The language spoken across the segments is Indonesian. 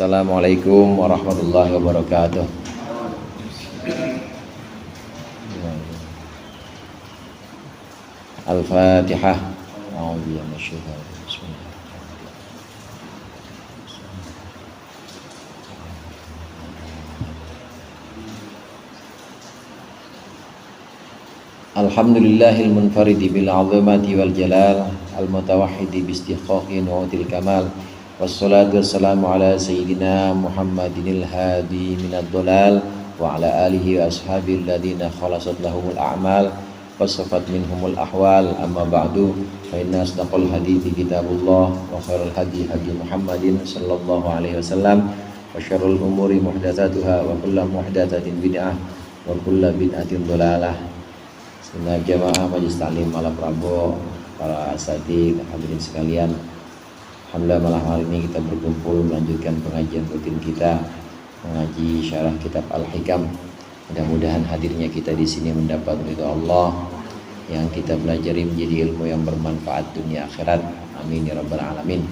Assalamualaikum warahmatullahi wabarakatuh. Al-Fatihah. A'udzubillahi minasyaitonir rajim. Bismillah. Alhamdulillahil munfaridi bil 'azamati wal jalal, al mutawahhidi bi istiqaqi nu'til kamal. Wassalatu wassalamu ala sayyidina Muhammadinil hadi minad dhalal wa ala alihi wa ashabihi alladhina khalasat lahumul a'mal wasafat minhumul ahwal. Amma ba'du, fa inna asdaqal hadithi kitabullah wa khairal hadi hadi Muhammadin sallallahu alaihi wasallam wa syarrul umuri muhdatsatuha wa kullu muhdatsatin bid'ah wa kullu bid'atin dhalalah. Segenap jamaah Majelis Taklim Malam Rabu, para asatidz, hadirin sekalian, alhamdulillah malam hari ini kita berkumpul melanjutkan pengajian rutin kita mengaji syarah kitab Al-Hikam. Mudah-mudahan hadirnya kita di sini mendapat ridha Allah, yang kita pelajari menjadi ilmu yang bermanfaat dunia akhirat. Amin ya rabbal alamin.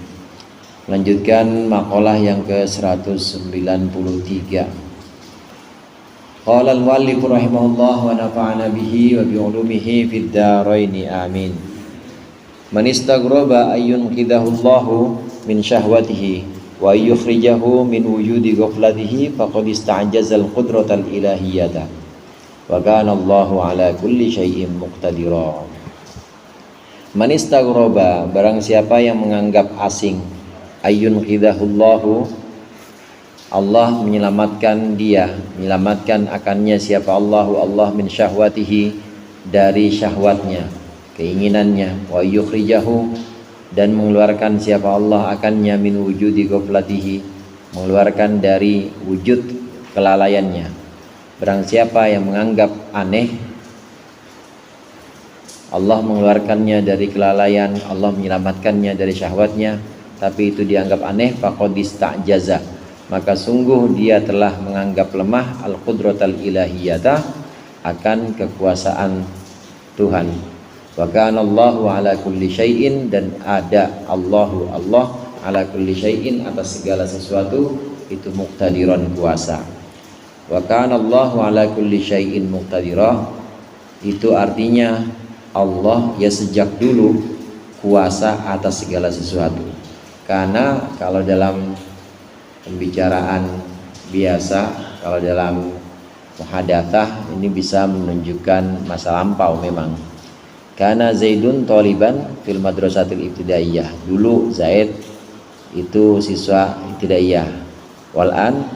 Melanjutkan maqalah yang ke-193. Qala al-muallif rahimahullah wa nafa'ana bihi wa bi ulumihi fid dharain amin. Man istaghraba ayyun qidahullahu min syahwatihi wa yukhrijahu min wujudi ghaflatihi faqad ista'jazal qudratal ilahiyyata wa kana Allahu ala kulli syai'in muqtadira. Man istaghraba, barang siapa yang menganggap asing, ayyun qidahullahu, Allah menyelamatkan dia, menyelamatkan akannya siapa Allah min syahwatihi, dari syahwatnya, keinginannya, wa yukhrijahu, dan mengeluarkan siapa Allah akannya min wujudi ghaflatihi, mengeluarkan dari wujud kelalaiannya. Barang siapa yang menganggap aneh Allah mengeluarkannya dari kelalaian, Allah menyelamatkannya dari syahwatnya, tapi itu dianggap aneh, faqad ista'jaza, maka sungguh dia telah menganggap lemah al-qudratal ilahiyyata, akan kekuasaan Tuhan. Wa kana Allahu ala kulli syai'in, dan ada Allah ala kulli syai'in, atas segala sesuatu itu muqtadiran, kuasa. Wa kana Allahu ala kulli syai'in muqtadira, itu artinya Allah ya sejak dulu kuasa atas segala sesuatu. Karena kalau dalam pembicaraan biasa, kalau dalam muhadatsah ini bisa menunjukkan masa lampau memang. Karena Zaidun taliban fil madrasatil ibtidaiyah, dulu Zaid itu siswa ibtidaiyah, wal an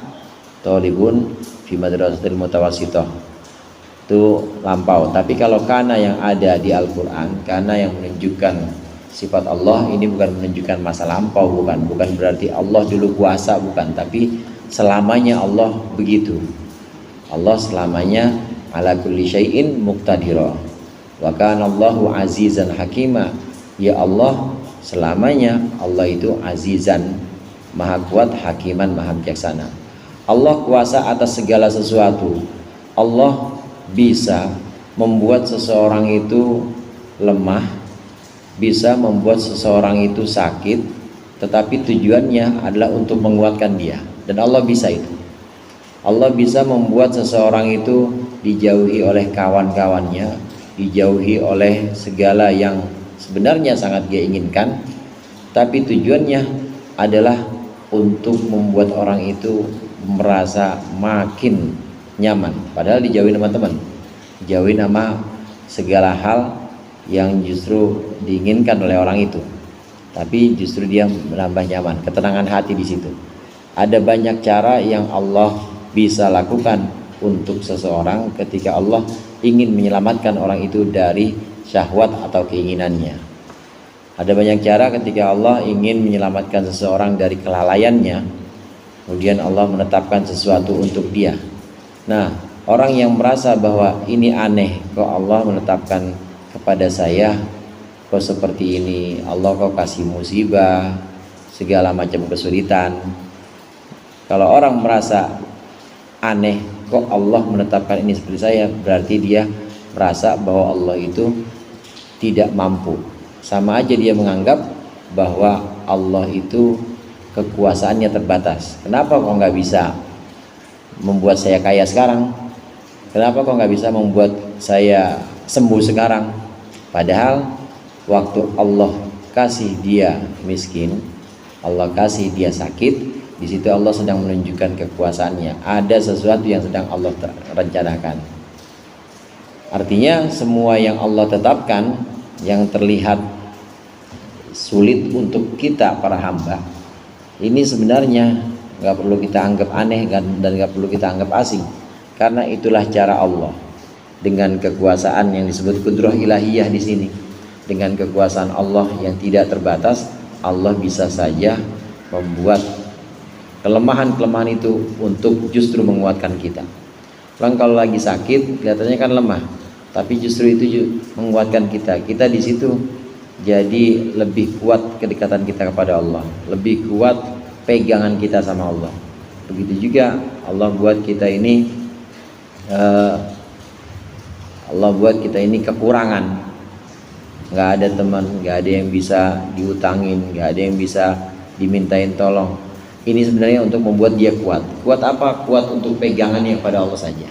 talibun fi madrasatil mutawassithah, itu lampau. Tapi kalau kana yang ada di Al-Qur'an, kana yang menunjukkan sifat Allah, ini bukan menunjukkan masa lampau, bukan berarti Allah dulu kuasa, bukan, tapi selamanya Allah begitu. Allah selamanya ala kulli syai'in muqtadira. Wa kana Allahu azizan hakima, ya Allah selamanya Allah itu azizan, maha kuat, hakiman, maha bijaksana. Allah kuasa atas segala sesuatu. Allah bisa membuat seseorang itu lemah, bisa membuat seseorang itu sakit, tetapi tujuannya adalah untuk menguatkan dia. Dan Allah bisa itu. Allah bisa membuat seseorang itu dijauhi oleh kawan-kawannya, dijauhi oleh segala yang sebenarnya sangat dia inginkan, tapi tujuannya adalah untuk membuat orang itu merasa makin nyaman. Padahal dijauhi teman-teman, dijauhi nama segala hal yang justru diinginkan oleh orang itu, tapi justru dia menambah nyaman, ketenangan hati di situ. Ada banyak cara yang Allah bisa lakukan untuk seseorang ketika Allah ingin menyelamatkan orang itu dari syahwat atau keinginannya. Ada banyak cara ketika Allah ingin menyelamatkan seseorang dari kelalaiannya, kemudian Allah menetapkan sesuatu untuk dia. Nah, orang yang merasa bahwa ini aneh, kok Allah menetapkan kepada saya kok seperti ini, Allah kok kasih musibah, segala macam kesulitan. Kalau orang merasa aneh, kok Allah menetapkan ini seperti saya, berarti dia merasa bahwa Allah itu tidak mampu. Sama aja dia menganggap bahwa Allah itu kekuasaannya terbatas. Kenapa kok nggak bisa membuat saya kaya sekarang? Kenapa kok nggak bisa membuat saya sembuh sekarang? Padahal waktu Allah kasih dia miskin, Allah kasih dia sakit, di situ Allah sedang menunjukkan kekuasaannya. Ada sesuatu yang sedang Allah rencanakan. Artinya semua yang Allah tetapkan yang terlihat sulit untuk kita para hamba, ini sebenarnya nggak perlu kita anggap aneh dan nggak perlu kita anggap asing, karena itulah cara Allah dengan kekuasaan yang disebut qudrah ilahiyah di sini. Dengan kekuasaan Allah yang tidak terbatas, Allah bisa saja membuat kelemahan-kelemahan itu untuk justru menguatkan kita. Orang kalau lagi sakit kelihatannya kan lemah, tapi justru itu menguatkan kita. Kita di situ jadi lebih kuat kedekatan kita kepada Allah, lebih kuat pegangan kita sama Allah. Begitu juga Allah buat kita ini kekurangan. Nggak ada teman, nggak ada yang bisa diutangin, nggak ada yang bisa dimintain tolong. Ini sebenarnya untuk membuat dia kuat. Kuat apa? Kuat untuk pegangannya kepada Allah saja.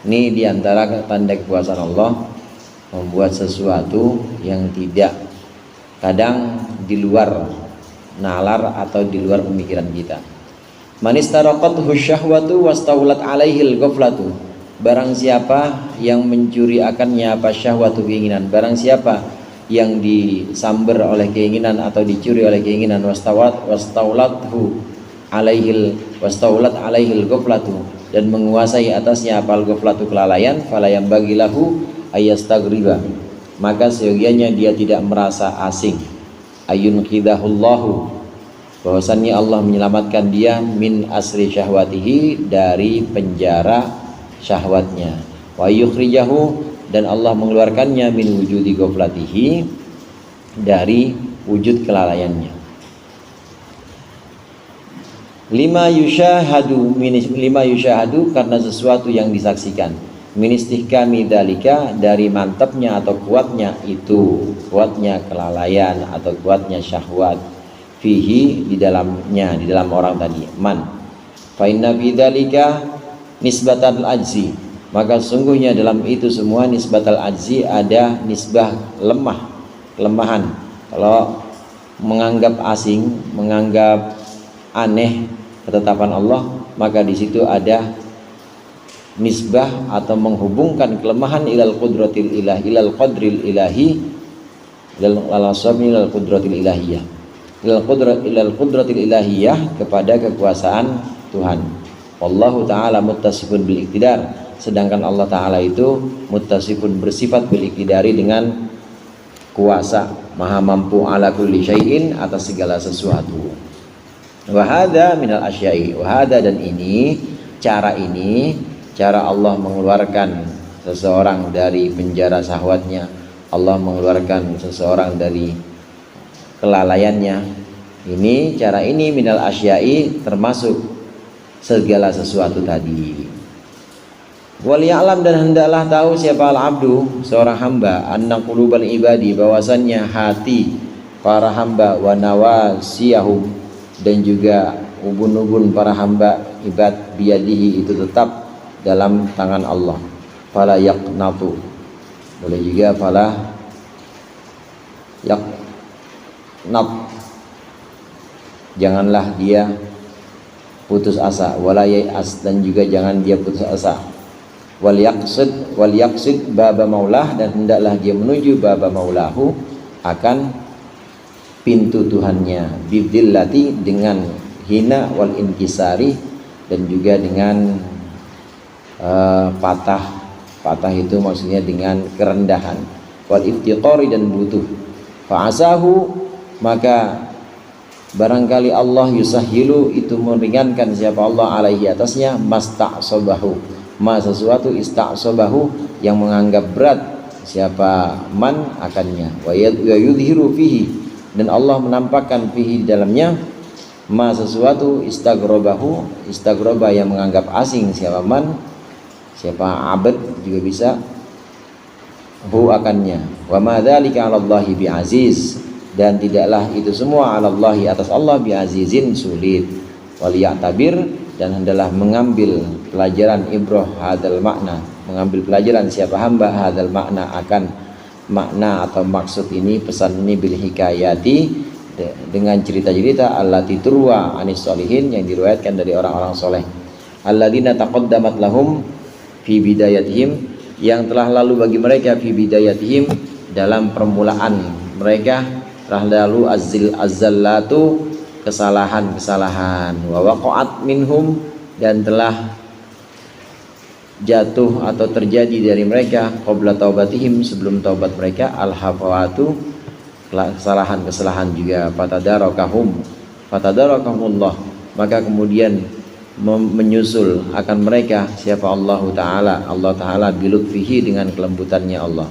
Ini diantara tanda kekuasaan Allah, membuat sesuatu yang tidak kadang di luar nalar atau di luar pemikiran kita. Manistaraqathu syahwatu wastaulat alaihil ghaflatu. Barang siapa yang mencuri akannya apa syahwatu, keinginan, barang siapa yang disamber oleh keinginan atau dicuri oleh keinginan, wastaulat alaihil ghaflatu, dan menguasai atasnya apal ghaflatu, kelalaian, fala yambaghi lahu ayastagriba, maka seyogianya dia tidak merasa asing. Ayun qidahullahu, bahwasannya Allah menyelamatkan dia min asri syahwatihi, dari penjara syahwatnya, wa yukhrijahu, dan Allah mengeluarkannya min wujudi ghaflatihi, dari wujud kelalaiannya. Lima yushahadu, karena sesuatu yang disaksikan, min istihkami dalika, dari mantapnya atau kuatnya itu, kuatnya kelalaian atau kuatnya syahwat, fihi, di dalamnya, di dalam orang tadi, man, fa inna fi dalika nisbatal ajzi, maka sungguhnya dalam itu semua nisbatal ajzi, ada nisbah lemah, kelemahan. Kalau menganggap asing, menganggap aneh ketetapan Allah, maka di situ ada nisbah atau menghubungkan kelemahan ilal qudratil ilahi, ilal qadril ilahi, ilal asami ilal qudratil ilahiyah, ilal qudratil ilahiyah, kepada kekuasaan Tuhan. Wallahu ta'ala muttasifun bil iqtidar, sedangkan Allah ta'ala itu muttasifun, bersifat bil iqtidari, dengan kuasa, maha mampu, ala kulli syai'in, atas segala sesuatu. Wa hadza minal asya'i, wa hadza, dan ini cara Allah mengeluarkan seseorang dari penjara syahwatnya, Allah mengeluarkan seseorang dari kelalaiannya. Ini cara ini minal asya'i, termasuk segala sesuatu tadi. Wal ya'lam, dan hendaklah tahu siapa al-abdu, seorang hamba, anna qulubal ibadi, bahwasannya hati para hamba, wa nawasiyahum, dan juga ubun-ubun para hamba ibad, biyadihi, itu tetap dalam tangan Allah. Fala yaqnatu, boleh juga fala yaqnat, janganlah dia putus asa, wala yai'as, dan juga jangan dia putus asa. Wal yaqsid baba maulah, dan hendaklah dia menuju baba maulahu, akan pintu Tuhannya, bidzillati, dengan hina, wal inkisari, dan juga dengan patah itu maksudnya dengan kerendahan, wal iftiqari, dan butuh. Fa'asahu, maka barangkali Allah yusahilu, itu meringankan siapa Allah, alaihi, atasnya, masta'sobahu, sesuatu ista'sobahu, yang menganggap berat siapa man akannya, wa yudhiru fihi, dan Allah menampakkan fihi, di dalamnya, sesuatu istaghrobahu, istaghroba, yang menganggap asing siapa man, siapa abad juga bisa, hu, akannya. Wa ma dzalika 'alallahi bi'aziz, dan tidaklah itu semua 'alallahi atas Allah bi'azizin sulit. Waliya'tabir, dan hendaklah mengambil pelajaran ibrah hadzal makna, mengambil pelajaran siapa hamba hadzal makna akan makna atau maksud ini, pesan ini, bil hikayati, dengan cerita-cerita allati turwa anis solihin, yang diriwayatkan dari orang-orang soleh, alladzina taqaddamat lahum fi bidayatihim, yang telah lalu bagi mereka fi bidayatihim, dalam permulaan mereka telah lalu azzallatu, kesalahan-kesalahan, wa waqa'at minhum, dan telah jatuh atau terjadi dari mereka qabla taubatihim, sebelum taubat mereka, al-hafawatu, kesalahan-kesalahan juga, fatadarakahumullah, maka kemudian menyusul akan mereka siapa Allah Ta'ala bilutfihi, dengan kelembutannya Allah,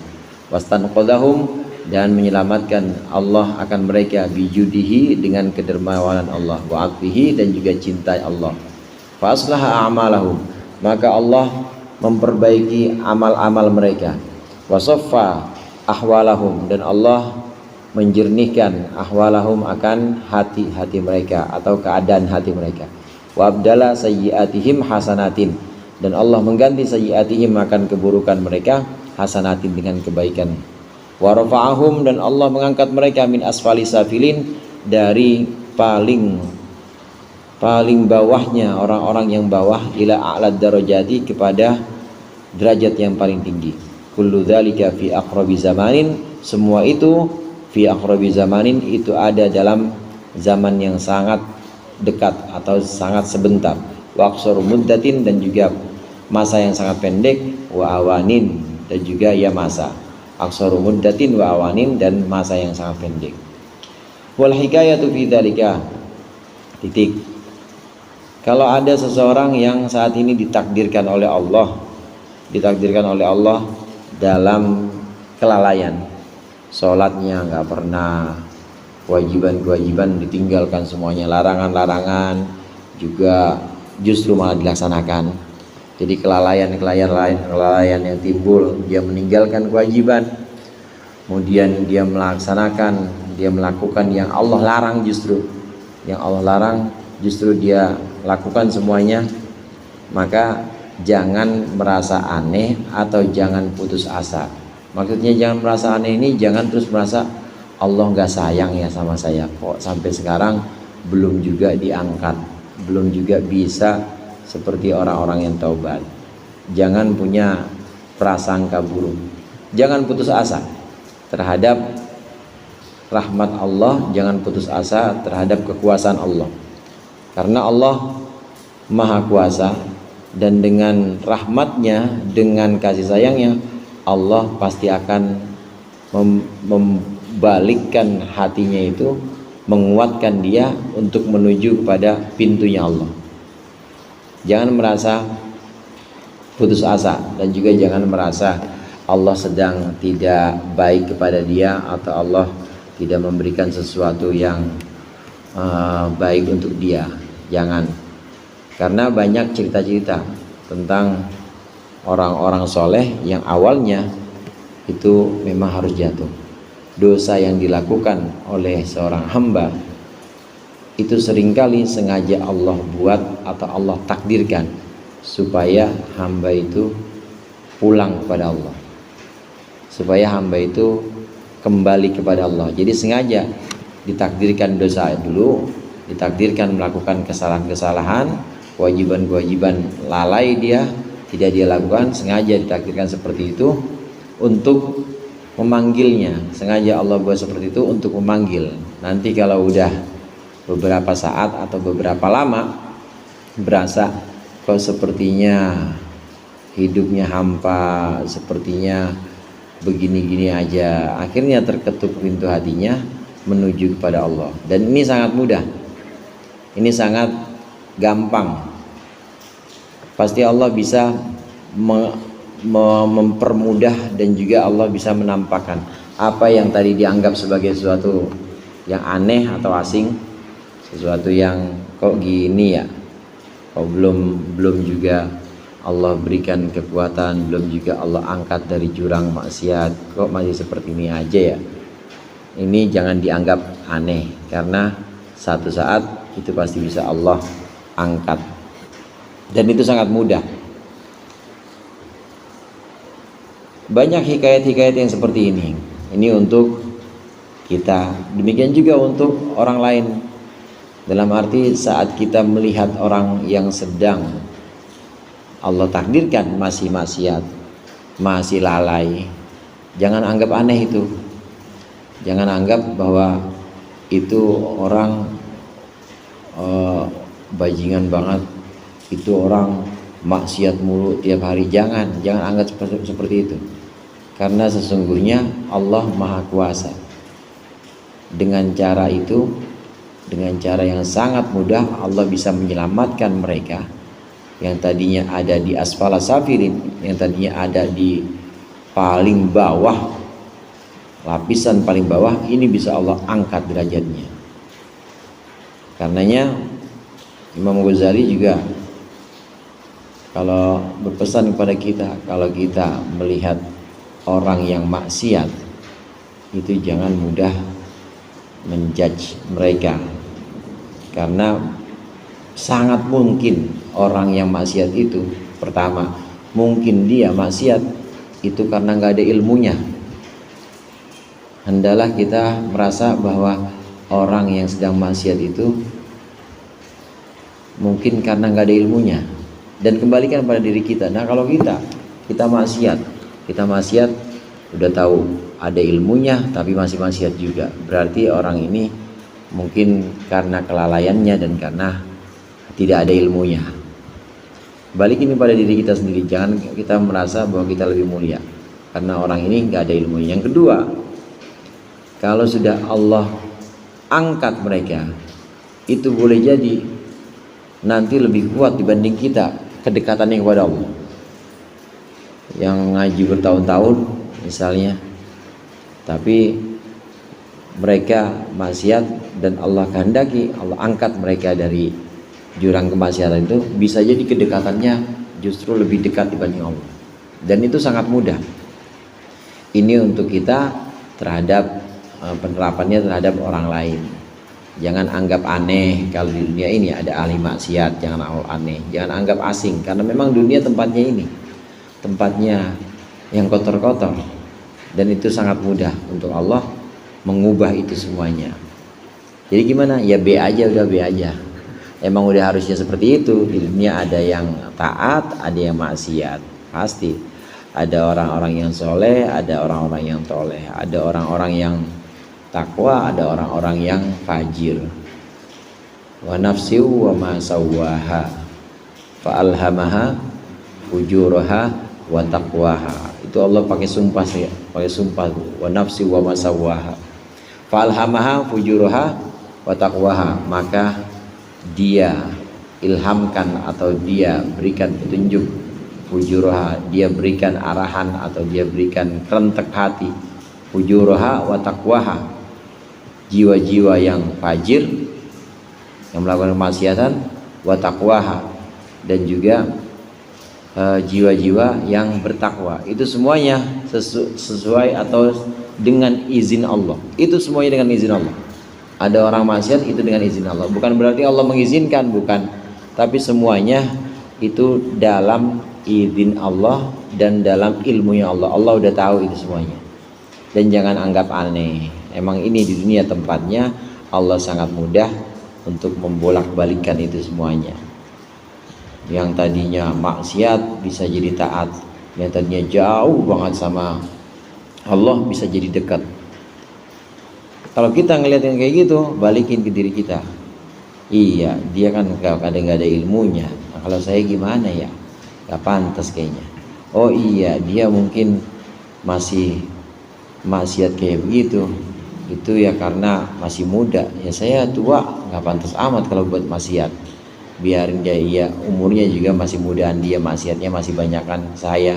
wastanqadhahum, dan menyelamatkan Allah akan mereka bijudihi, dengan kedermawanan Allah, wa'atfihi, dan juga cinta Allah, fa aslaha a'malahum, maka Allah memperbaiki amal-amal mereka, wasaffa ahwalahum, dan Allah menjernihkan ahwalahum, akan hati-hati mereka atau keadaan hati mereka, wa abdala sayyiatihim hasanatin, dan Allah mengganti sayyiatihim, akan keburukan mereka, hasanatin, dengan kebaikan, wa rafa'ahum, dan Allah mengangkat mereka min asfali safilin, dari paling bawahnya orang-orang yang bawah, ila a'lad darajati, kepada derajat yang paling tinggi. Kullu dzalika fi aqrabi zamanin, semua itu fi aqrabi zamanin, itu ada dalam zaman yang sangat dekat atau sangat sebentar, wa aqsaru muddatin, dan juga masa yang sangat pendek, wa awanin, dan juga ya masa, aqsaru muddatin wa awanin, dan masa yang sangat pendek. Wal hikayatu fi dzalika, titik. Kalau ada seseorang yang saat ini ditakdirkan oleh Allah dalam kelalaian, sholatnya nggak pernah, kewajiban-kewajiban ditinggalkan semuanya, larangan-larangan juga justru malah dilaksanakan. Jadi kelalaian yang timbul, dia meninggalkan kewajiban, kemudian dia melakukan yang Allah larang, justru dia lakukan semuanya, maka jangan merasa aneh atau jangan putus asa. Maksudnya jangan merasa aneh ini, jangan terus merasa Allah nggak sayang ya sama saya, kok sampai sekarang belum juga diangkat, belum juga bisa seperti orang-orang yang taubat. Jangan punya prasangka buruk, jangan putus asa terhadap rahmat Allah, jangan putus asa terhadap kekuasaan Allah, karena Allah Maha Kuasa, dan dengan rahmatnya, dengan kasih sayangnya, Allah pasti akan membalikkan hatinya itu, menguatkan dia untuk menuju kepada pintunya Allah. Jangan merasa putus asa, dan juga jangan merasa Allah sedang tidak baik kepada dia, atau Allah tidak memberikan sesuatu yang baik untuk dia. Jangan, karena banyak cerita-cerita tentang orang-orang soleh yang awalnya itu memang harus jatuh. Dosa yang dilakukan oleh seorang hamba itu seringkali sengaja Allah buat atau Allah takdirkan supaya hamba itu pulang kepada Allah, supaya hamba itu kembali kepada Allah. Jadi sengaja ditakdirkan dosa dulu, ditakdirkan melakukan kesalahan-kesalahan, kewajiban-kewajiban lalai dia tidak dia lakukan, sengaja ditakdirkan seperti itu untuk memanggilnya. Sengaja Allah buat seperti itu untuk memanggil. Nanti kalau udah beberapa saat atau beberapa lama berasa kok sepertinya hidupnya hampa, sepertinya begini-gini aja, akhirnya terketuk pintu hatinya menuju kepada Allah. Dan ini sangat mudah, ini sangat gampang. Pasti Allah bisa mempermudah, dan juga Allah bisa menampakkan apa yang tadi dianggap sebagai sesuatu yang aneh atau asing, sesuatu yang kok gini ya, kok belum juga Allah berikan kekuatan, belum juga Allah angkat dari jurang maksiat, kok masih seperti ini aja ya. ini jangan dianggap aneh, karena satu saat itu pasti bisa Allah angkat, dan itu sangat mudah. Banyak hikayat-hikayat yang seperti ini. Ini untuk kita, demikian juga untuk orang lain. Dalam arti saat kita melihat orang yang sedang Allah takdirkan masih maksiat, masih lalai, jangan anggap aneh itu. Jangan anggap bahwa itu orang bajingan banget, itu orang maksiat mulu tiap hari. Jangan anggap seperti itu. Karena sesungguhnya Allah Maha Kuasa. Dengan cara itu, dengan cara yang sangat mudah, Allah bisa menyelamatkan mereka yang tadinya ada di asfala safirin, yang tadinya ada di paling bawah, lapisan paling bawah, ini bisa Allah angkat derajatnya. Karenanya Imam Ghazali juga kalau berpesan kepada kita, kalau kita melihat orang yang maksiat itu jangan mudah menjudge mereka, karena sangat mungkin orang yang maksiat itu, pertama mungkin dia maksiat itu karena nggak ada ilmunya. Hendalah kita merasa bahwa orang yang sedang maksiat itu mungkin karena nggak ada ilmunya, dan kembalikan pada diri kita. Nah, kalau kita maksiat udah tahu ada ilmunya tapi masih maksiat juga, berarti orang ini mungkin karena kelalaiannya dan karena tidak ada ilmunya. Balikin pada diri kita sendiri, jangan kita merasa bahwa kita lebih mulia karena orang ini nggak ada ilmunya. Yang kedua, kalau sudah Allah angkat mereka, itu boleh jadi nanti lebih kuat dibanding kita kedekatannya kepada Allah. Yang ngaji bertahun-tahun misalnya, tapi mereka maksiat dan Allah kehendaki Allah angkat mereka dari jurang kemaksiatan itu, bisa jadi kedekatannya justru lebih dekat dibanding Allah, dan itu sangat mudah. Ini untuk kita terhadap penerapannya terhadap orang lain. Jangan anggap aneh kalau di dunia ini ada ahli maksiat, jangan anggap aneh, jangan anggap asing, karena memang dunia tempatnya ini, tempatnya yang kotor-kotor, dan itu sangat mudah untuk Allah mengubah itu semuanya. Jadi gimana? Ya B aja, udah B aja. Emang udah harusnya seperti itu. Di dunia ada yang taat, ada yang maksiat, pasti. Ada orang-orang yang soleh, ada orang-orang yang toleh, ada orang-orang yang takwa, ada orang-orang yang fajir. Wa nafsi wa ma sawwaha fa alhamaha fujuraha wa taqwaha. Itu Allah pakai sumpah sih, pakai sumpah. Wa nafsi wa ma sawwaha fa alhamaha fujuraha wa taqwaha. Maka dia ilhamkan atau dia berikan petunjuk, fujuraha, dia berikan arahan atau dia berikan kerentek hati, fujuraha wa taqwaha, jiwa-jiwa yang fajir yang melakukan kemaksiatan, wa taqwaha, dan juga jiwa-jiwa yang bertakwa. Itu semuanya sesuai atau dengan izin Allah. Itu semuanya dengan izin Allah. Ada orang maksiat itu dengan izin Allah, bukan berarti Allah mengizinkan, bukan, tapi semuanya itu dalam izin Allah dan dalam ilmunya Allah. Allah udah tahu itu semuanya, dan jangan anggap aneh. Emang ini di dunia tempatnya, Allah sangat mudah untuk membolak-balikan itu semuanya. Yang tadinya maksiat bisa jadi taat, yang tadinya jauh banget sama Allah bisa jadi dekat. Kalau kita ngeliat yang kayak gitu, balikin ke diri kita. Iya, dia kan nggak ada ilmunya. Nah, kalau saya gimana ya? Gak pantas kayaknya. Oh iya, dia mungkin masih maksiat kayak begitu. Itu ya karena masih muda. Ya saya tua, nggak pantas amat kalau buat maksiat. Biarin dia, iya umurnya juga masih mudaan, dia maksiatnya masih banyakan saya,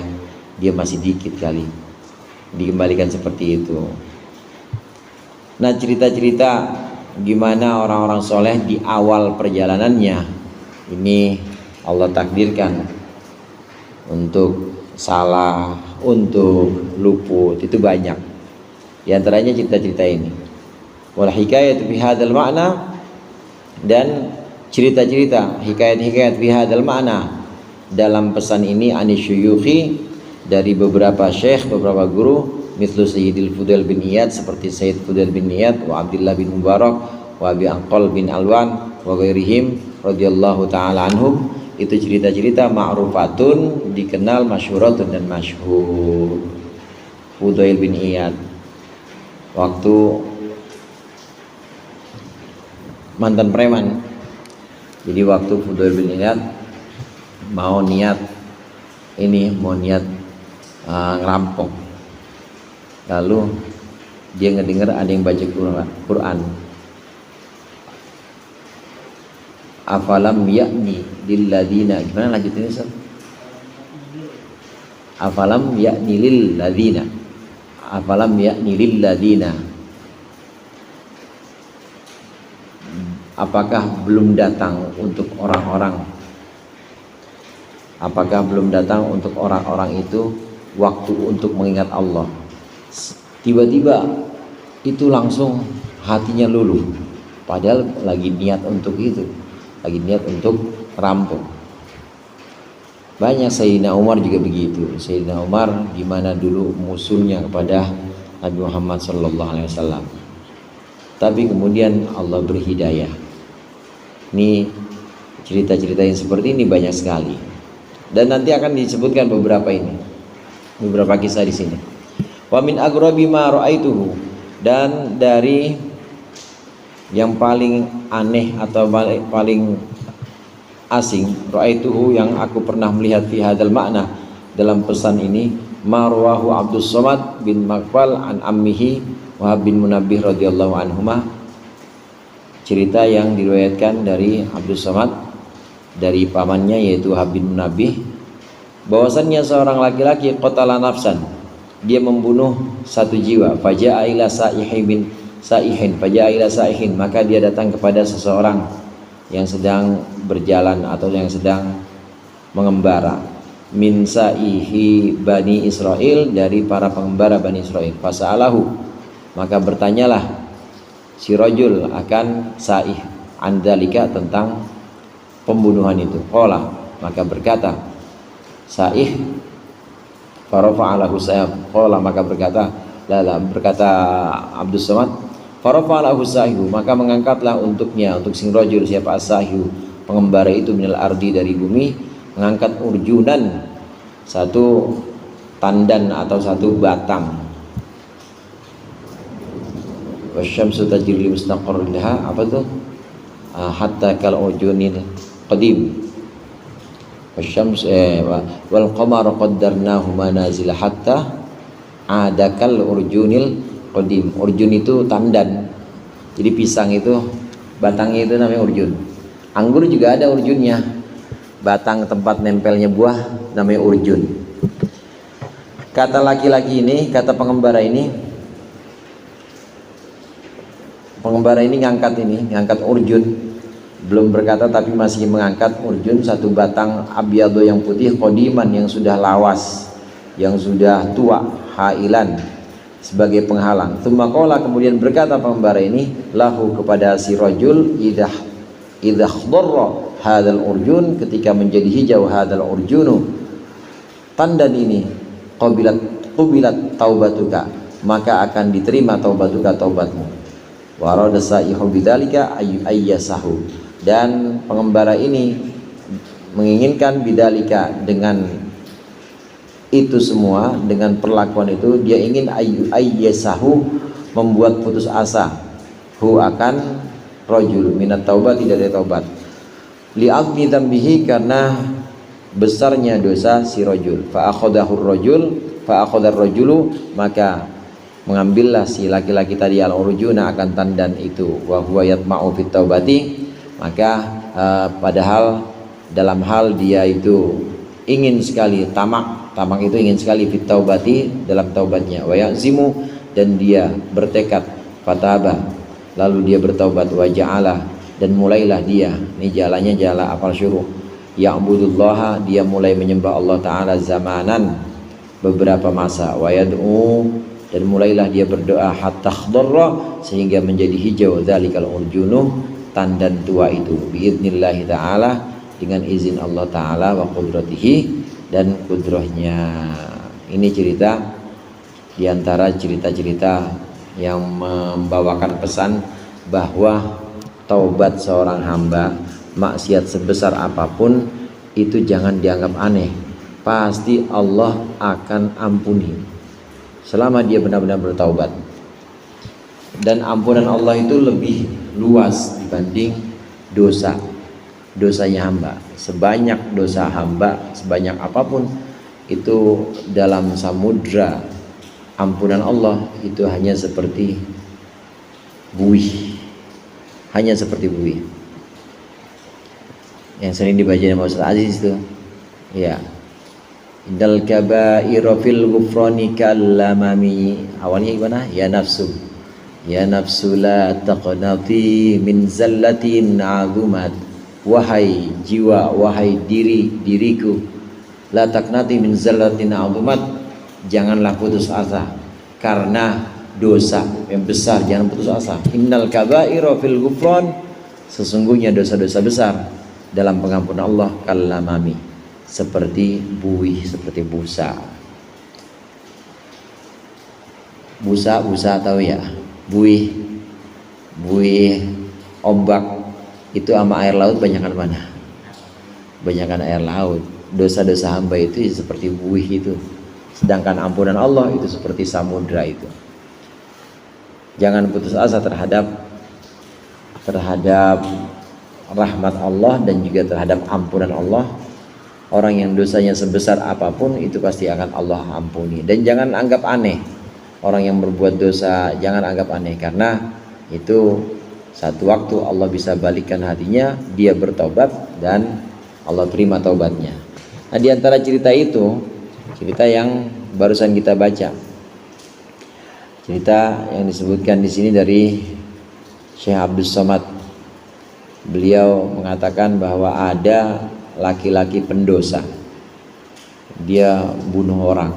dia masih dikit kali. Dikembalikan seperti itu. Nah, cerita-cerita gimana orang-orang soleh di awal perjalanannya ini Allah takdirkan untuk salah, untuk luput, itu banyak. Di antaranya cerita-cerita ini. Wal hikayat fi hadzal ma'na, dan cerita-cerita hikayat-hikayat fi hadzal ma'na dalam pesan ini anisyuyukhi, dari beberapa syekh, beberapa guru, mislu Sayyidil Fudail bin Iyad, seperti Sayyid Fudail bin Iyad, wa Abdullah bin Mubarak, wa Abi Anqal bin Alwan, wa ghairihim radhiyallahu taala anhum. Itu cerita-cerita ma'rufatun, dikenal, masyhuratun dan masyhur. Fudail bin Iyad waktu mantan preman. Jadi waktu Fudail bin Iyad mau niat ngerampok, lalu dia ngedenger ada yang baca Quran. Afalam ya'ni lilladzina, gimana lanjutinnya Ustaz? Afalam ya'ni lilladzina, afalam ya'ni lilladzina, apakah belum datang untuk orang-orang, apakah belum datang untuk orang-orang itu waktu untuk mengingat Allah. Tiba-tiba itu langsung hatinya luluh, padahal lagi niat untuk itu, lagi niat untuk rampung. Banyak Sayyidina Umar juga begitu. Sayyidina Umar gimana dulu musuhnya kepada Nabi Muhammad SAW, tapi kemudian Allah beri hidayah. Ini cerita-cerita yang seperti ini banyak sekali, dan nanti akan disebutkan beberapa kisah di sini. Wa min aghrabi ma ra'aituhu, dan dari yang paling aneh atau paling asing, ra'aituhu, yang aku pernah melihat fi hadzal ma'na, dalam pesan ini, ma rawahu Abdus Somad bin Maghfal an ammihi Wahab bin Munabbih radhiyallahu anhuma, cerita yang diriwayatkan dari Abdus Somad dari pamannya yaitu Wahab bin Munabbih, bahwasannya seorang laki-laki qatala nafsan, dia membunuh satu jiwa, faja'a ila sa'ihin, maka dia datang kepada seseorang yang sedang berjalan atau yang sedang mengembara, min sa'ihi Bani Israel, dari para pengembara Bani Israel. Fasa'alahu, maka bertanyalah si rajul akan sa'ih andalika, tentang pembunuhan itu. Qala, maka berkata sa'ih, farafa'alahu sa'ih, qala, maka berkata Abdus Somad, farafa'alahu sa'ihu, maka mengangkatlah untuknya, untuk sing rajul, siapa as-sa'ihu, pengembara itu, minal ardi, dari bumi, mengangkat urjunan, satu tandan atau satu batang. Wasyamsu tajri li mustaqarrin laha, apa tuh? Hatta kal urjunil qadim. Wasyams wal qamara qaddarnahu manazil hatta adakal urjunil qadim. Urjun itu tandan. Jadi pisang itu batangnya itu namanya urjun. Anggur juga ada urjunnya. Batang tempat nempelnya buah namanya urjun. Kata laki-laki ini, kata pengembara ini ngangkat urjun, belum berkata tapi masih mengangkat urjun, satu batang abyado yang putih, qadiman, yang sudah lawas, yang sudah tua, hailan, sebagai penghalang. Tsumma qala, kemudian berkata pengembara ini, lahu, kepada si rajul, idza khadarra hadzal urjun, ketika menjadi hijau hadzal urjunu, tandan ini, qubilat taubatuka, maka akan diterima taubatuka, taubatmu. Wa arada sa'ihu bidzalika ayyasahu, dan pengembara ini menginginkan bidzalika, dengan itu semua, dengan perlakuan itu dia ingin ayyasahu, membuat putus asa, hu, akan rajul, minat taubat, tidak ada taubat, li'admi dzambihi, karena besarnya dosa si rajul. Fa akhadar rajulu, maka mengambillah si laki-laki tadi al-urjuna, akan tandan itu, wa huwa yatma'u fit taubati, maka padahal dalam hal dia itu ingin sekali, tamak itu ingin sekali, fit taubati, dalam taubatnya, wa yazimu, dan dia bertekad, fataba, lalu dia bertaubat, wa ja'ala, dan mulailah dia, ini jalannya jalan apal syuruh, ya'budullaha, dia mulai menyembah Allah Ta'ala, zamanan, beberapa masa, wa yad'u, dan mulailah dia berdoa hatta khadarra, sehingga menjadi hijau dzalikal urjunuh, tandan tua itu, biidznillah taala, dengan izin Allah taala, wa qudratihi, dan kudrahnya. Ini cerita diantara cerita-cerita yang membawakan pesan bahwa taubat seorang hamba, maksiat sebesar apapun itu jangan dianggap aneh, pasti Allah akan ampuni selama dia benar-benar bertaubat. Dan ampunan Allah itu lebih luas dibanding dosanya hamba. Sebanyak dosa hamba, sebanyak apapun itu, dalam samudra ampunan Allah itu hanya seperti buih, hanya seperti buih. Yang sering dibaca sama Ustaz Aziz itu, ya, indal kaba'ira fil ghufrani kallamami. Awalnya gimana? Ya nafsu la taqnati min zallatin azumat. Wahai jiwa, wahai diriku, la taqnati min zallatin azumat, janganlah putus asa karena dosa yang besar, jangan putus asa. Innal kaba'ira fil ghufran, sesungguhnya dosa-dosa besar dalam pengampunan Allah kallamami, seperti buih, seperti busa. Busa tahu ya? Buih ombak itu sama air laut banyakan mana? Banyakan air laut. Dosa-dosa hamba itu seperti buih itu. Sedangkan ampunan Allah itu seperti samudra itu. Jangan putus asa terhadap rahmat Allah dan juga terhadap ampunan Allah. Orang yang dosanya sebesar apapun itu pasti akan Allah ampuni. Dan jangan anggap aneh orang yang berbuat dosa, jangan anggap aneh, karena itu satu waktu Allah bisa balikkan hatinya, dia bertobat dan Allah terima taubatnya. Nah, di antara cerita itu, cerita yang barusan kita baca, cerita yang disebutkan di sini dari Syekh Abdus Somad. Beliau mengatakan bahwa ada laki-laki pendosa, dia bunuh orang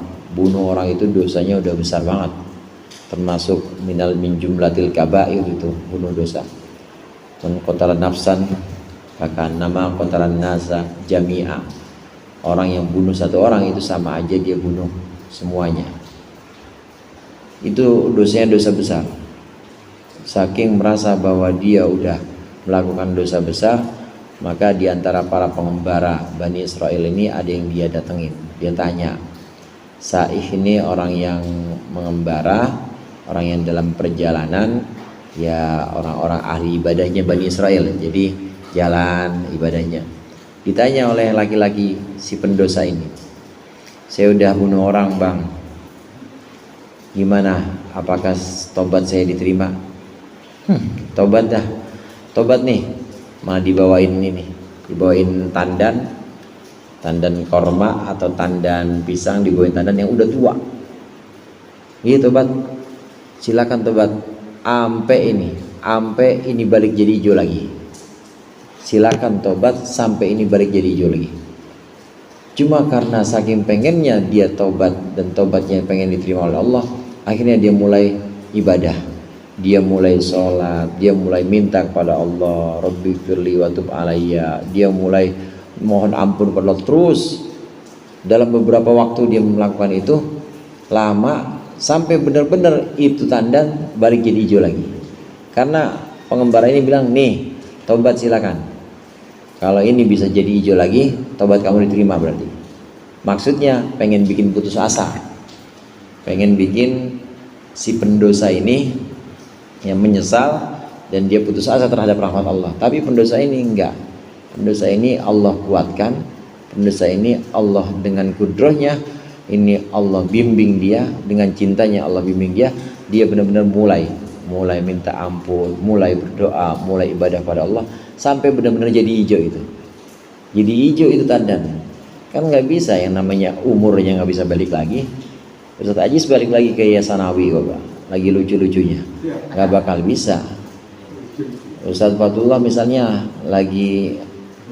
itu dosanya udah besar banget, termasuk min jumlatil kabair, itu bunuh dosa. Man qatala nafsan akan nama qatalan nasa jami'a, orang yang bunuh satu orang itu sama aja dia bunuh semuanya. Itu dosanya dosa besar. Saking merasa bahwa dia udah melakukan dosa besar, maka diantara para pengembara Bani Israel ini ada yang dia datengin. Dia tanya, Sa'ih ini orang yang mengembara, orang yang dalam perjalanan, ya orang-orang ahli ibadahnya Bani Israel, jadi jalan ibadahnya. Ditanya oleh laki-laki si pendosa ini, saya udah bunuh orang bang, gimana, apakah tobat saya diterima? Tobat dah, tobat nih, malah dibawain ini, dibawain tandan korma atau tandan pisang, dibawain tandan yang udah tua. Iya tobat, silakan tobat, ampe ini balik jadi hijau lagi. Silakan tobat sampai ini balik jadi hijau lagi. Cuma karena saking pengennya dia tobat dan tobatnya pengen diterima oleh Allah, akhirnya dia mulai ibadah. Dia mulai sholat, dia mulai minta kepada Allah, Rabbi firli wa tub alayya. Dia mulai mohon ampun kepada Allah terus. Dalam beberapa waktu dia melakukan itu, lama sampai benar-benar itu tandan balik jadi hijau lagi. Karena pengembara ini bilang, nih tobat silakan. Kalau ini bisa jadi hijau lagi, tobat kamu diterima berarti. Maksudnya pengen bikin putus asa, pengen bikin si pendosa ini yang menyesal dan dia putus asa terhadap rahmat Allah. Tapi pendosa ini enggak. Pendosa ini Allah kuatkan. Pendosa ini Allah dengan kudrohnya, ini Allah bimbing dia, dengan cintanya Allah bimbing dia. Dia benar-benar mulai minta ampun, mulai berdoa, mulai ibadah pada Allah, sampai benar-benar jadi hijau itu. Jadi hijau itu tandan. Kan nggak bisa yang namanya umurnya nggak bisa balik lagi. Ustaz Ajis balik lagi ke Yasanawi kok Pak, lagi lucu-lucunya, nggak bakal bisa. Ustaz Fatullah misalnya lagi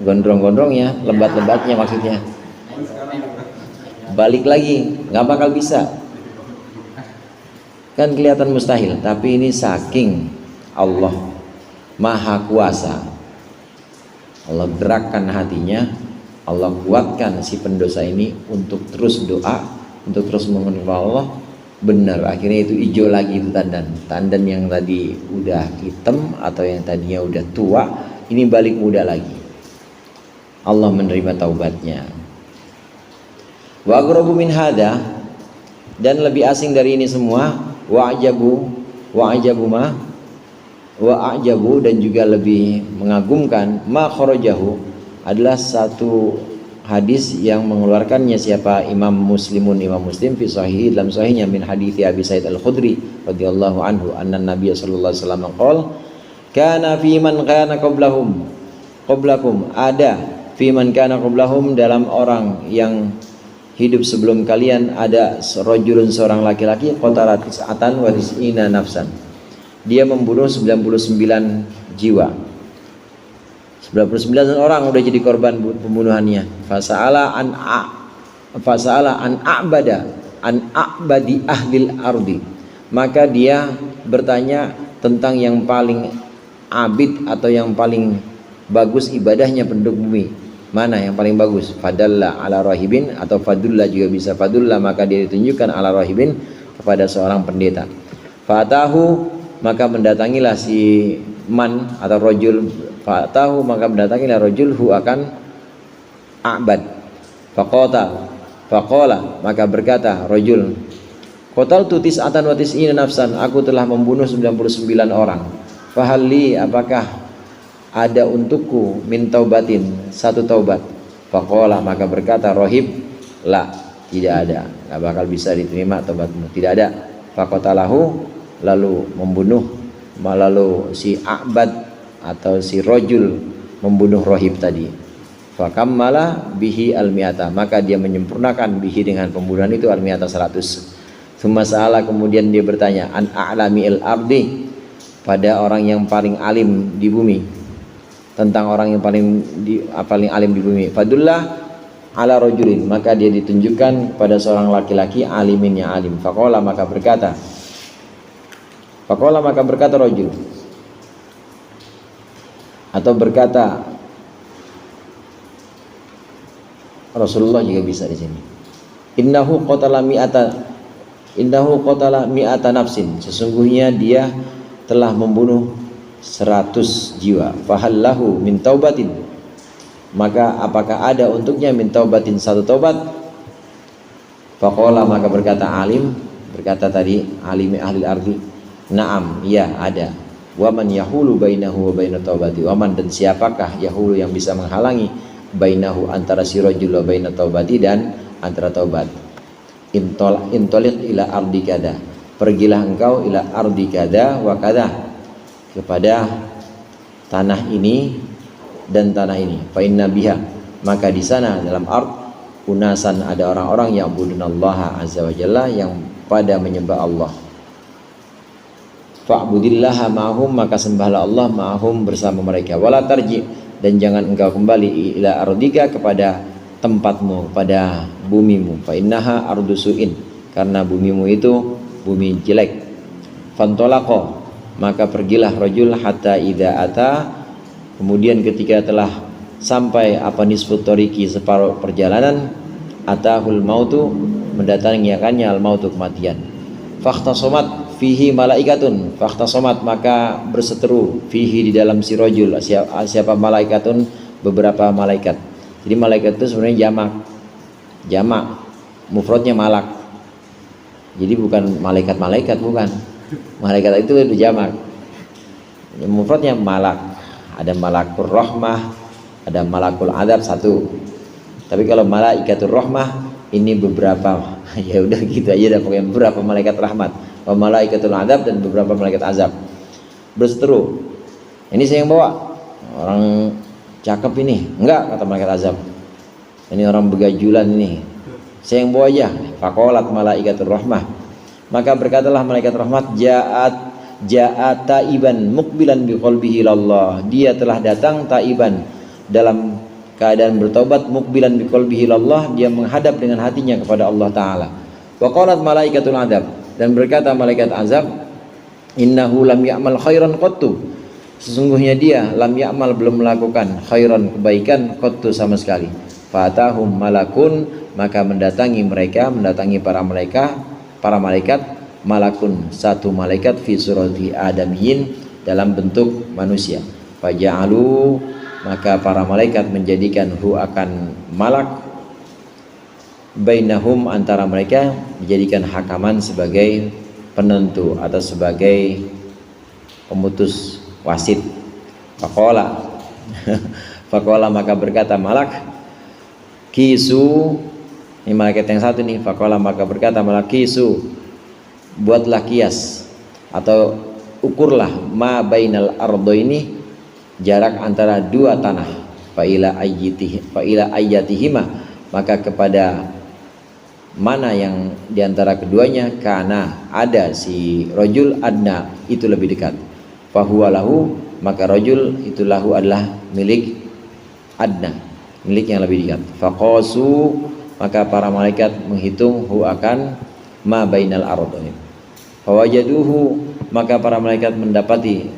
gondrong-gondrongnya, lebat-lebatnya maksudnya, balik lagi nggak bakal bisa. Kan kelihatan mustahil, tapi ini saking Allah Maha Kuasa. Allah gerakkan hatinya, Allah kuatkan si pendosa ini untuk terus doa, untuk terus menghadap Allah. Benar, akhirnya itu hijau lagi itu tandan yang tadi udah hitam atau yang tadinya udah tua, ini balik muda lagi. Allah menerima taubatnya. Wa aqrabu min hada, dan lebih asing dari ini semua, wa ajabu dan juga lebih mengagumkan ma kharajahu adalah satu hadis yang mengeluarkannya siapa Imam Muslim fi sahih dalam sahihnya min hadithi Abi Sa'id Al-Khudri radhiyallahu anhu anna Nabiy sallallahu alaihi wasallam qala kana fi man kana qablakum ada fi man kana qablahum dalam orang yang hidup sebelum kalian ada rajulun seorang laki-laki qatala tis'atan wa tis'ina nafsan. Dia membunuh 99 jiwa. 99 orang udah jadi korban pembunuhannya. Fasa'ala an a'badi ahlil ardi. Maka dia bertanya tentang yang paling abid atau yang paling bagus ibadahnya penduduk bumi. Mana yang paling bagus? Fadalla ala rahibin, atau fadulla juga bisa fadulla, maka dia ditunjukkan ala rahibin kepada seorang pendeta. Fatahu, maka mendatangilah si man atau rojul. Fatahu, maka mendatangilah rojul hu akan a'bad. Faqala, maka berkata rojul, qataltu tis'atan wa tis'ina nafsan, aku telah membunuh 99 orang. Fahalli, apakah ada untukku min taubatin, satu taubat? Faqala, maka berkata rohib, la, tidak ada, nggak bakal bisa diterima taubatmu, tidak ada. Faqatalahu, lalu membunuh, lalu si a'bad atau si rojul membunuh rohib tadi. Fakammala bihi al-mi'ata, maka dia menyempurnakan bihi dengan pembunuhan itu al-mi'ata 100. Tsumma sa'ala, kemudian dia bertanya an a'lami al-ardi, pada orang yang paling alim di bumi, tentang orang yang paling alim di bumi. Fadullah ala rajulin, maka dia ditunjukkan pada seorang laki-laki alimin yang alim. Faqala, maka berkata rajul, atau berkata Rasulullah juga bisa di sini. Innahu qatala mi'ata nafsin, sesungguhnya dia telah membunuh 100 jiwa. Fahallahu min taubatin, maka apakah ada untuknya min taubatin, satu taubat? Faqala, maka berkata alim, berkata tadi alimi ahli ardi, na'am, ya ada. Wa man yahulu bainahu wa baina taubati, wa man, dan siapakah yahulu yang bisa menghalangi bainahu, antara si rajul wa baina taubati, dan antara taubat. Intoliq ila ardi kada, pergilah engkau ila ardi kada wa kada, kepada tanah ini dan tanah ini. Fa inna biha, maka di sana dalam ard unasan, ada orang-orang yang budunallaha azza wa jalla, yang pada menyembah Allah. Fa'budillaha ma'hum, maka sembahlah Allah ma'hum, bersama mereka. Wala tarji, dan jangan engkau kembali ila ardika, kepada tempatmu, pada bumimu. Fa innaha ardusuin, karena bumimu itu bumi jelek. Fantolaqa, maka pergilah rajul hatta idza ata, kemudian ketika telah sampai nisfu tariqi, separuh perjalanan, atahul mautu, mendatanginya al mautu, kematian. Fakhtasomat fihi malaikatun, fakhtasomat, maka berseteru, fihi, di dalam si rajul, siapa malaikatun, beberapa malaikat. Jadi malaikat itu sebenarnya jamak, mufradnya malak. Jadi bukan malaikat, bukan. Malaikat itu jamak, mufradnya malak. Ada malakul rahmah, ada malakul adab, satu. Tapi kalau malaikatul rahmah ini beberapa, ya udah gitu aja, dah pokoknya beberapa malaikat rahmat, malaikatul adab, dan beberapa malaikat azab berseteru. Ini saya yang bawa, orang cakep ini, enggak, kata malaikat azab, ini orang begajulan ini, saya yang bawa aja. Faqalat malaikatul rahmah, maka berkatalah malaikat rahmat, ja'at taiban muqbilan biqalbihi ilallah, dia telah datang taiban, dalam keadaan bertobat, muqbilan biqalbihi ilallah, dia menghadap dengan hatinya kepada Allah taala. Wa qalat malaikatul adab, Dan berkata malaikat azab, innahu lam ya'mal khairan qattu, sesungguhnya dia lam ya'mal belum melakukan khairan kebaikan qattu sama sekali. Fatahum malakun, maka mendatangi para malaikat malakun, satu malaikat fi surati adamiyyin, dalam bentuk manusia. Faja'alu, maka para malaikat menjadikan hu akan malak, bainahum, antara mereka, dijadikan hakaman sebagai penentu atau sebagai pemutus wasit. Faqala faqala, maka berkata malak, kisu, ini malaikat yang satu nih. Faqala, maka berkata malak, kisu, buatlah kias atau ukurlah ma bainal ardo, ini jarak antara dua tanah. Fa ila ayyatihima, maka kepada mana yang diantara keduanya, karena ada si rojul adna, itu lebih dekat. Fahuwa lahu, maka rojul itu lahu adalah milik adna, milik yang lebih dekat. Faqasu, maka para malaikat menghitung hu akan ma bainal ardain. Fawajaduhu, maka para malaikat mendapati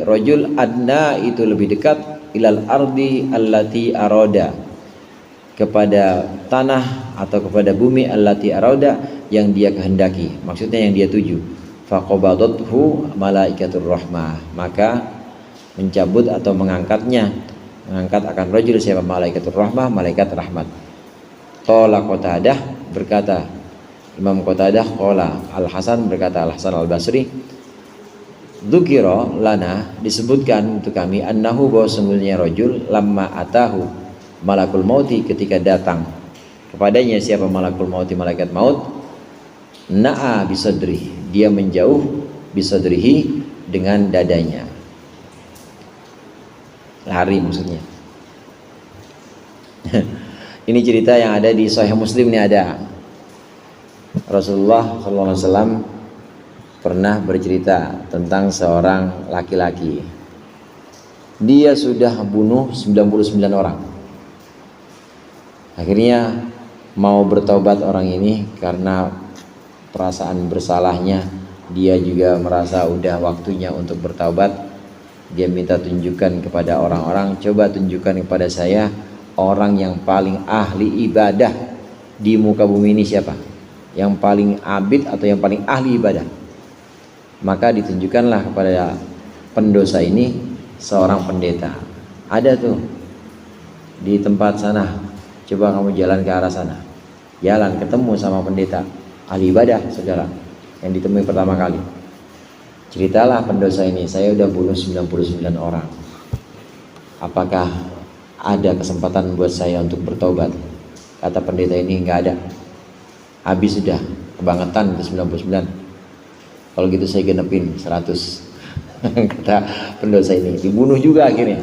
rojul adna itu lebih dekat, ilal ardi allati aroda, kepada tanah atau kepada bumi, allati aroda, yang dia kehendaki, maksudnya yang dia tuju. Faqabadathu malaikatur rahmah, maka mencabut atau mengangkat akan rajul, siapa? Malaikatur rahmah, malaikat rahmat. Qala Qatadah, berkata Imam Qatadah, qala Al-Hasan, berkata Al-Hasan Al-Basri, dzukira lana, disebutkan untuk kami, annahu, bahwa sungguhnya rajul, lamma atahu malakul mauti, ketika datang kepadanya siapa? Malakul mauti, malaikat maut, na'a bisadri, dia menjauh, bisadrihi, dengan dadanya, lari maksudnya. Ini cerita yang ada di Sahih Muslim, ini ada Rasulullah SAW pernah bercerita tentang seorang laki-laki, dia sudah bunuh 99 orang. Akhirnya mau bertaubat orang ini karena perasaan bersalahnya, dia juga merasa udah waktunya untuk bertaubat. Dia minta tunjukkan kepada orang-orang, coba tunjukkan kepada saya orang yang paling ahli ibadah di muka bumi ini siapa, yang paling abid atau yang paling ahli ibadah. Maka ditunjukkanlah kepada pendosa ini seorang pendeta. Ada tuh di tempat sana, coba kamu jalan ke arah sana. Jalan, ketemu sama pendeta ahli ibadah, saudara, yang ditemui pertama kali. Ceritalah pendosa ini, saya udah bunuh 99 orang. Apakah ada kesempatan buat saya untuk bertobat? Kata pendeta ini, enggak ada. Habis sudah, kebangetan ke 99. Kalau gitu saya genepin 100. Kata pendosa ini, dibunuh juga akhirnya.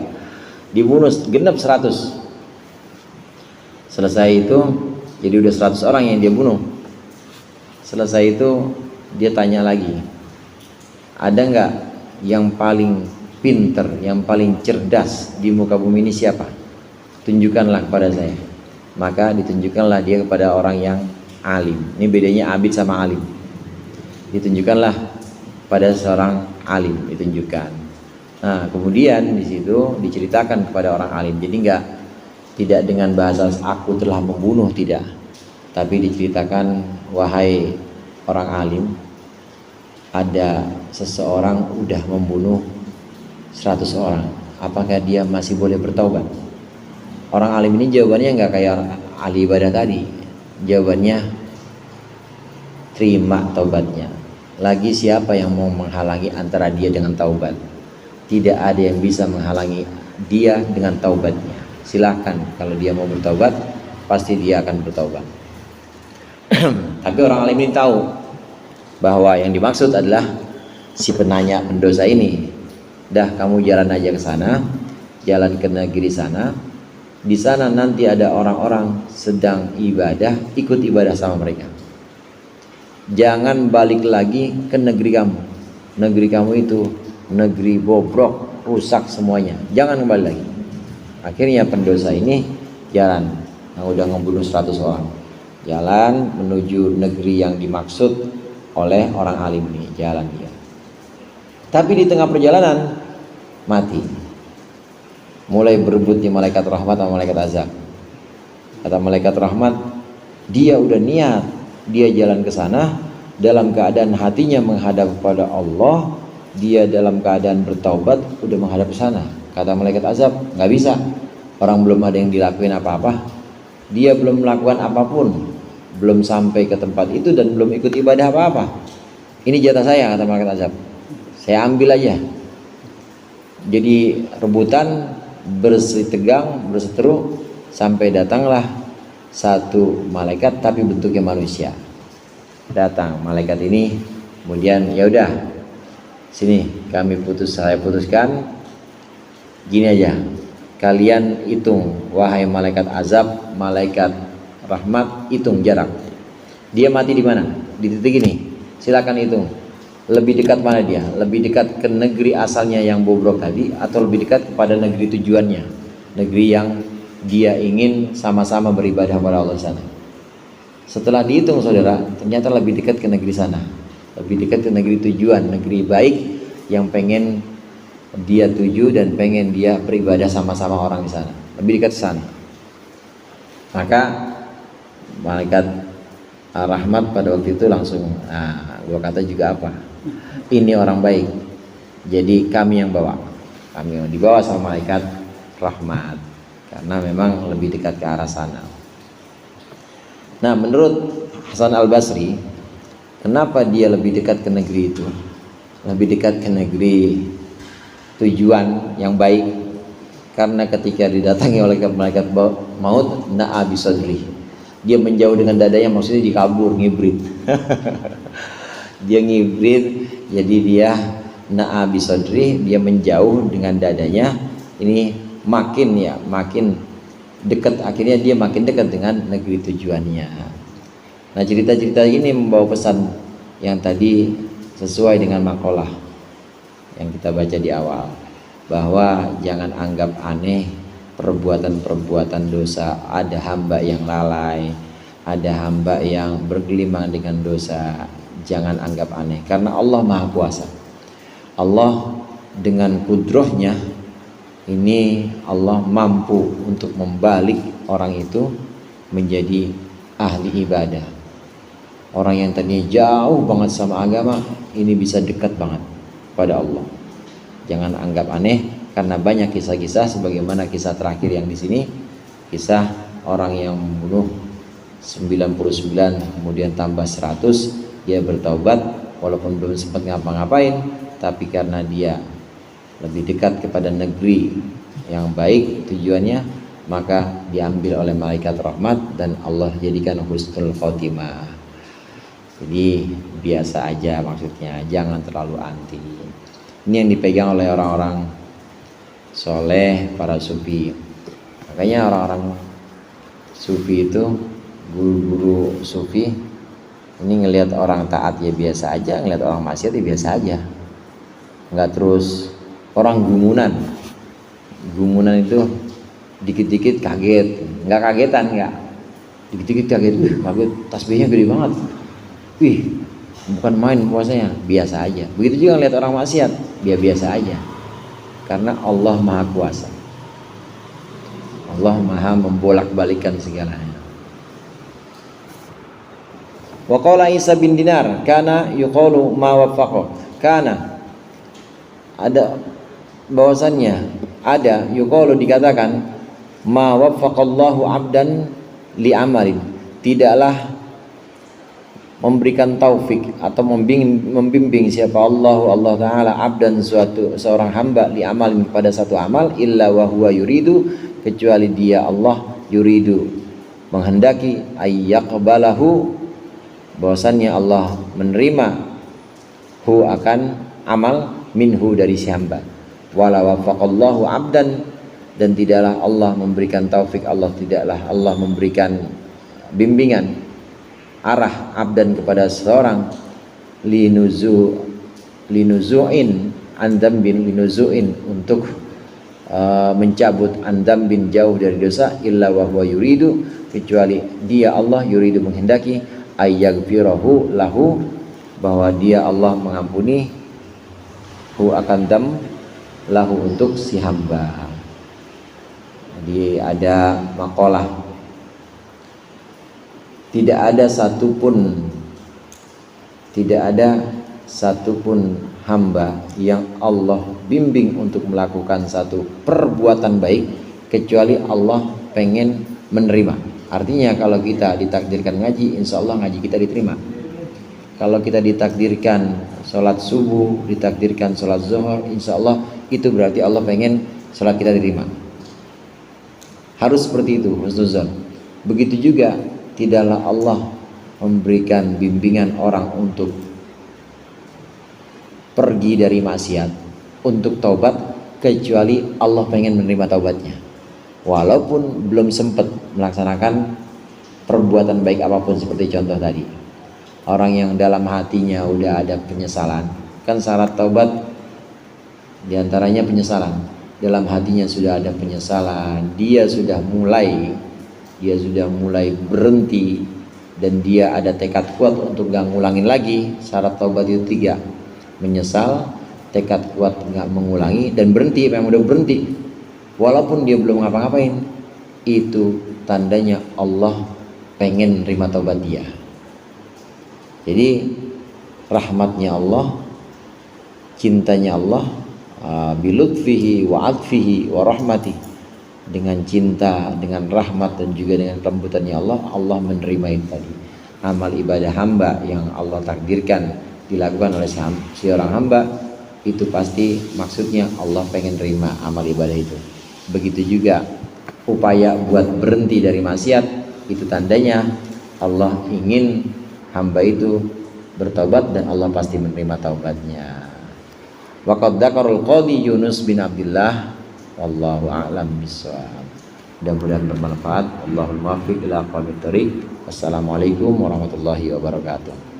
Dibunuh genep 100. Selesai itu, jadi udah 100 orang yang dia bunuh. Selesai itu dia tanya lagi, ada nggak yang paling pinter, yang paling cerdas di muka bumi ini siapa? Tunjukkanlah kepada saya. Maka ditunjukkanlah dia kepada orang yang alim. Ini bedanya abid sama alim. Ditunjukkanlah pada seorang alim, ditunjukkan. Nah, kemudian di situ diceritakan kepada orang alim. Jadi tidak dengan bahasa aku telah membunuh, tidak. Tapi diceritakan, wahai orang alim, ada seseorang udah membunuh 100 orang. Apakah dia masih boleh bertaubat? Orang alim ini jawabannya nggak kayak ahli ibadah tadi. Jawabannya, terima taubatnya. Lagi siapa yang mau menghalangi antara dia dengan taubat? Tidak ada yang bisa menghalangi dia dengan taubatnya. Silakan, kalau dia mau bertaubat, pasti dia akan bertaubat. Tapi orang alim ini tahu bahwa yang dimaksud adalah si penanya pendosa ini. Dah, kamu jalan aja ke sana, jalan ke negeri sana. Di sana nanti ada orang-orang sedang ibadah, ikut ibadah sama mereka. Jangan balik lagi ke negeri kamu. Negeri kamu itu negeri bobrok, rusak semuanya. Jangan kembali lagi. Akhirnya pendosa ini jalan, yang udah ngebunuh 100 orang. jalan menuju negeri yang dimaksud oleh orang alim ini, jalan dia. Tapi di tengah perjalanan mati, mulai berebut di malaikat rahmat sama malaikat azab. Kata malaikat rahmat, dia udah niat, dia jalan ke sana dalam keadaan hatinya menghadap kepada Allah, dia dalam keadaan bertaubat udah menghadap ke sana. Kata malaikat azab, nggak bisa, orang belum ada yang dilakuin apa-apa, dia belum melakukan apapun, belum sampai ke tempat itu dan belum ikut ibadah apa-apa. Ini jatah saya, kata malaikat azab, saya ambil aja. Jadi rebutan, bersitegang, berseteru, sampai datanglah satu malaikat tapi bentuknya manusia. Datang malaikat ini, kemudian ya udah, sini saya putuskan gini aja, kalian hitung, wahai malaikat azab, malaikat rahmat, hitung jarak. Dia mati di mana? Di titik ini. Silakan hitung. Lebih dekat mana dia? Lebih dekat ke negeri asalnya yang bobrok tadi, atau lebih dekat kepada negeri tujuannya, negeri yang dia ingin sama-sama beribadah kepada Allah sana. Setelah dihitung saudara, ternyata lebih dekat ke negeri sana, lebih dekat ke negeri tujuan, negeri baik yang pengen dia tuju dan pengen dia beribadah sama-sama orang di sana, lebih dekat ke sana. Maka malaikat rahmat pada waktu itu langsung, gua kata juga apa, ini orang baik, jadi kami yang bawa, kami yang dibawa sama malaikat rahmat, karena memang lebih dekat ke arah sana. Nah, menurut Hasan Al-Basri, kenapa dia lebih dekat ke negeri itu, lebih dekat ke negeri tujuan yang baik? Karena ketika didatangi oleh malaikat maut, na'a bisadri, dia menjauh dengan dadanya, maksudnya dikabur, ngibrit. Dia ngibrit, jadi dia na'a bisadri, dia menjauh dengan dadanya. Ini makin dekat, akhirnya dia makin dekat dengan negeri tujuannya. Nah, cerita-cerita ini membawa pesan yang tadi sesuai dengan makalah yang kita baca di awal, bahwa jangan anggap aneh perbuatan-perbuatan dosa. Ada hamba yang lalai, ada hamba yang bergelimang dengan dosa. Jangan anggap aneh, karena Allah Maha Kuasa. Allah dengan kudrohnya ini, Allah mampu untuk membalik orang itu menjadi ahli ibadah. Orang yang tadinya jauh banget sama agama, ini bisa dekat banget pada Allah. Jangan anggap aneh, karena banyak kisah-kisah sebagaimana kisah terakhir yang di sini, kisah orang yang membunuh 99 kemudian tambah 100, dia bertaubat walaupun belum sempat ngapa-ngapain, tapi karena dia lebih dekat kepada negeri yang baik tujuannya, maka diambil oleh malaikat rahmat dan Allah jadikan husnul khotimah. Jadi biasa aja, maksudnya jangan terlalu anti. Ini yang dipegang oleh orang-orang soleh, para sufi. Makanya orang-orang sufi itu, guru-guru sufi ini ngelihat orang taat ya biasa aja, ngelihat orang maksiat ya biasa aja, nggak terus. Orang gumunan itu dikit-dikit kaget, nggak kagetan, nggak, dikit-dikit kaget, kaget, tasbihnya gede banget, bukan main puasanya, biasa aja. Begitu juga lihat orang maksiat, dia biasa aja, karena Allah Maha Kuasa, Allah Maha membolak-balikan segalanya. Wa qala Isa bin Dinar, kana yuqalu ma waffaqo, kana ada bahwasannya, ada yuqalu dikatakan, ma waffaqallahu abdan li amalin, tidaklah memberikan taufik atau membimbing siapa Allah Ta'ala abdan seorang hamba li amalin pada satu amal, illa wa huwa yuridu, kecuali dia Allah yuridu menghendaki, ayyaqbalahu, bahwasannya Allah menerima hu akan amal, minhu dari si hamba. Wala wafaqallahu abdan, dan tidaklah Allah memberikan taufik, tidaklah Allah memberikan bimbingan arah abdan kepada seorang, linuzu'in andambin, linuzu'in untuk mencabut andambin jauh dari dosa, illa wa huwa yuridu, kecuali dia Allah yuridu menghendaki ayyaghfirahu lahu, bahwa dia Allah mengampuni hu akan dam lahu untuk si hamba. Jadi ada makalah, tidak ada satupun hamba yang Allah bimbing untuk melakukan satu perbuatan baik kecuali Allah pengen menerima. Artinya kalau kita ditakdirkan ngaji, insya Allah ngaji kita diterima. Kalau kita ditakdirkan sholat subuh, ditakdirkan sholat zuhur, insya Allah itu berarti Allah pengen sholat kita diterima. Harus seperti itu husnuzon. Begitu juga tidaklah Allah memberikan bimbingan orang untuk pergi dari maksiat, untuk taubat, kecuali Allah pengen menerima taubatnya. Walaupun belum sempat melaksanakan perbuatan baik apapun seperti contoh tadi. Orang yang dalam hatinya udah ada penyesalan, kan syarat taubat diantaranya penyesalan. Dalam hatinya sudah ada penyesalan, dia sudah mulai berhenti, dan dia ada tekad kuat untuk gak ngulangin lagi. Syarat taubat itu 3, menyesal, tekad kuat gak mengulangi, dan berhenti. Memang udah berhenti walaupun dia belum ngapa-ngapain, itu tandanya Allah pengen nerima taubat dia. Jadi rahmatnya Allah, cintanya Allah, bilutfihi wa adfihi wa rahmati, dengan cinta, dengan rahmat dan juga dengan kelembutannya Allah menerima itu tadi. Amal ibadah hamba yang Allah takdirkan dilakukan oleh si orang hamba, itu pasti maksudnya Allah pengen terima amal ibadah itu. Begitu juga upaya buat berhenti dari maksiat, itu tandanya Allah ingin hamba itu bertaubat dan Allah pasti menerima taubatnya. Waqad dzakarul qadhi Yunus bin Abdullah, wallahu a'lam bishawab. Mudah-mudahan bermanfaat. Allahul muwaffiq ila aqwamit thoriq. Wassalamualaikum warahmatullahi wabarakatuh.